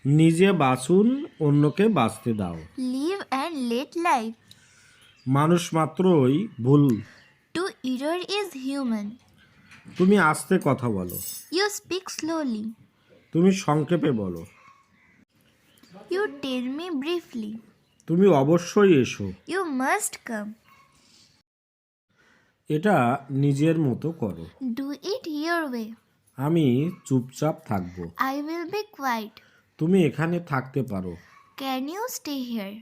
নিজে বাঁচুন, অন্যকে বাঁচতে দাও। Live and let life. মানুষ মাত্রই ভুল। To error is human. তুমি আস্তে কথা বলো। You speak slowly. তুমি সংক্ষেপে বলো। You tell me briefly. তুমি অবশ্যই এসো। You must come. এটা নিজের মতো করো। Do it your way. আমি চুপচাপ থাকবো। I will be quiet. তুমি এখানে থাকতে পারো। Can you stay here?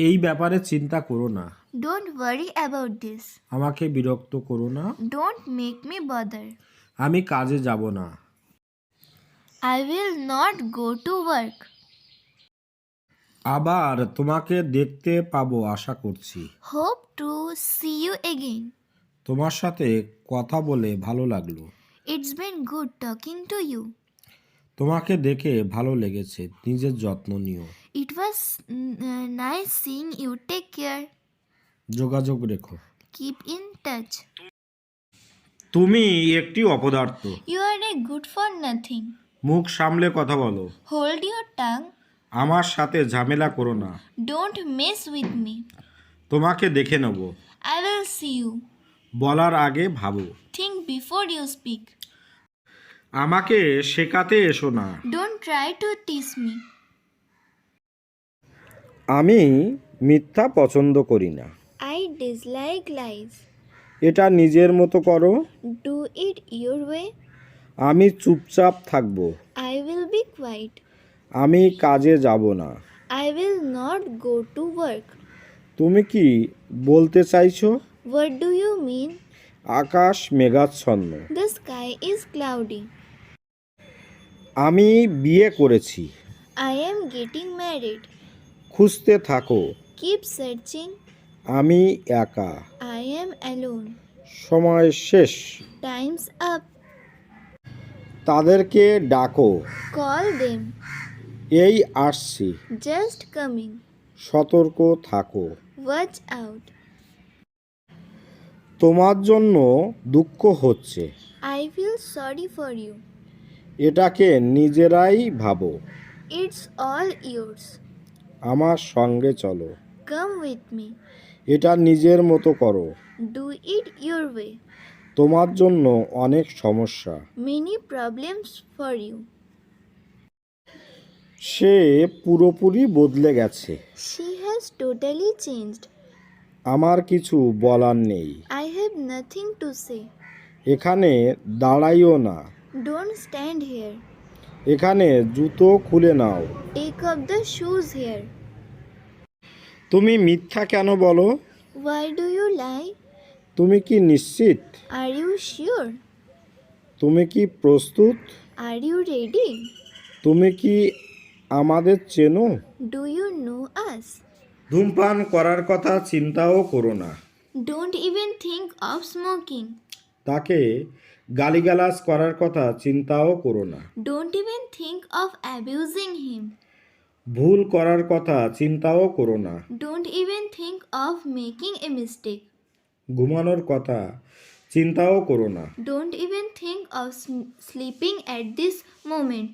এই ব্যাপারে চিন্তা করো না। Don't worry about this. আমাকে বিরক্ত করো না। Don't make me bother. আমি কাজে যাব না। I will not go to work. আবার তোমাকে দেখতে পাবো আশা করছি। Hope to see you again. তোমার সাথে কথা বলে ভালো লাগলো। It's been good talking to you. তোমাকে দেখে ভালো লেগেছে। নিজের যত্ন নিও। It was nice seeing you. Take care. যোগাযোগ রেখো। Keep in touch. তুমি একটি অপদার্থ। You are a good for nothing. মুখ সামলে কথা বলো। Hold your tongue. আমার সাথে ঝামেলা করো না। Don't mess with me. তোমাকে দেখে নেব। I will see you. বলার আগে ভাবো। Think before you speak. আমাকে শেখাতে এসো না। Don't try to tease me. আমি মিথ্যা পছন্দ করি না। I dislike lies. এটা নিজের মতো করো। Do it your way. আমি চুপচাপ থাকব। I will be quiet. আমি কাজে যাব না। I will not go to work. তুমি কি বলতে চাইছো? What do you mean? আকাশ মেঘাচ্ছন্ন। The sky is cloudy. আমি বিয়ে করেছি। I am getting married. খুঁজতে থাকো। Keep searching. আমি একা। I am alone. সময় শেষ। Time's up. তাদেরকে ডাকো। Call them. এই আসছি। Just coming. সতর্ক থাকো। Watch out. তোমার জন্য দুঃখ হচ্ছে। I feel sorry for you. এটাকে নিজেরাই ভাবো। It's all yours. আমার সঙ্গে চলো। Come with me. এটা নিজের মতো করো। Do it your way. তোমার জন্য অনেক সমস্যা। Many problems for you. সে পুরোপুরি বদলে গেছে। She has totally changed. আমার কিছু বলার নেই। I have nothing to say. এখানে দাঁড়াইও না। Don't stand here. এখানে জুতো খুলে নাও। Take off the shoes here. তুমি মিথ্যা কেন বলো? Why do you lie? তুমি কি নিশ্চিত? Are you sure? তুমি কি প্রস্তুত? Are you ready? তুমি কি আমাদের চেনো? Do you know us? ধূমপান করার কথা চিন্তাও করো না। Don't even think of smoking. তাকে গালিগালাজ করার কথা চিন্তাও করো না। Don't even think of abusing him. ভুল করার কথা চিন্তাও করো না। Don't even think of making a mistake. ঘুমানোর কথা চিন্তাও করো না। Don't even think of sleeping at this moment.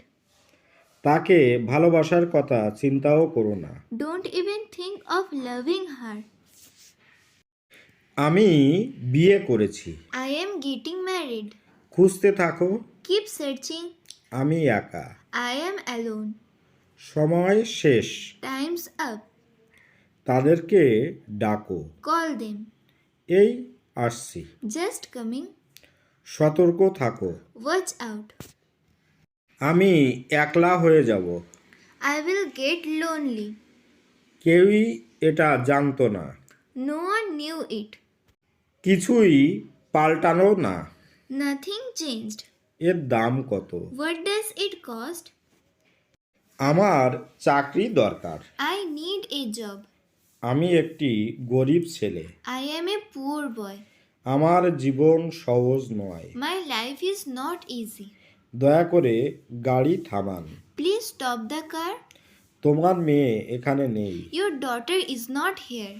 তাকে ভালোবাসার কথা চিন্তাও করো না। Don't even think of loving her. আমি বিয়ে করেছি। I am getting married. খুঁজতে থাকো। Keep searching. আমি একা। I am alone. সময় শেষ। Time's up. তাদেরকে ডাকো। Call them. এই আসছি। Just coming. সতর্ক থাকো। Watch out. আমি একলা হয়ে যাব। I will get lonely. কেউই এটা জানতো না। No one knew it. কিছুই পাল্টানো না। Nothing changed. এর দাম কত? What does it cost? আমার চাকরি দরকার। I need a job. আমি একটি গরিব ছেলে। I am a poor boy. আমার জীবন সহজ নয়। My life is not easy. দয়া করে গাড়ি থামান। Please stop the car. তোমার মেয়ে এখানে নেই। Your daughter is not here.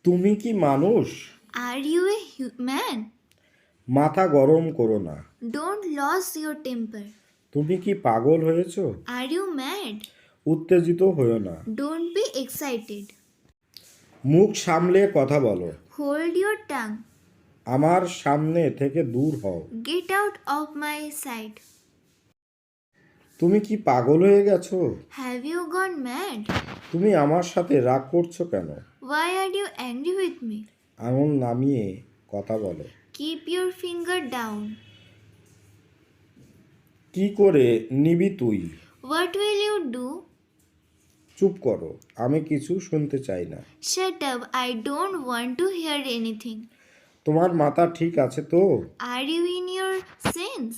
তুমি কি মানুষ? Are you a man? মাথা গরম করো না। Don't lose your temper. তুমি কি পাগল হয়েছো? Are you mad? উত্তেজিত হও না। Don't be excited. মুখ সামলে কথা বলো। Hold your tongue. আমার সামনে থেকে দূর হও। Get out of my sight. তুমি কি পাগল হয়ে গেছো? Have you gone mad? তুমি আমার সাথে রাগ করছো কেন? Why are you angry with me? আঙুল নামিয়ে কথা বলো। Keep your finger down. কি করে নিবি তুই? What will you do? চুপ করো, আমি কিছু শুনতে চাই না। Shut up, I don't want to hear anything. তোমার মাথা ঠিক আছে তো? Are you in your sense?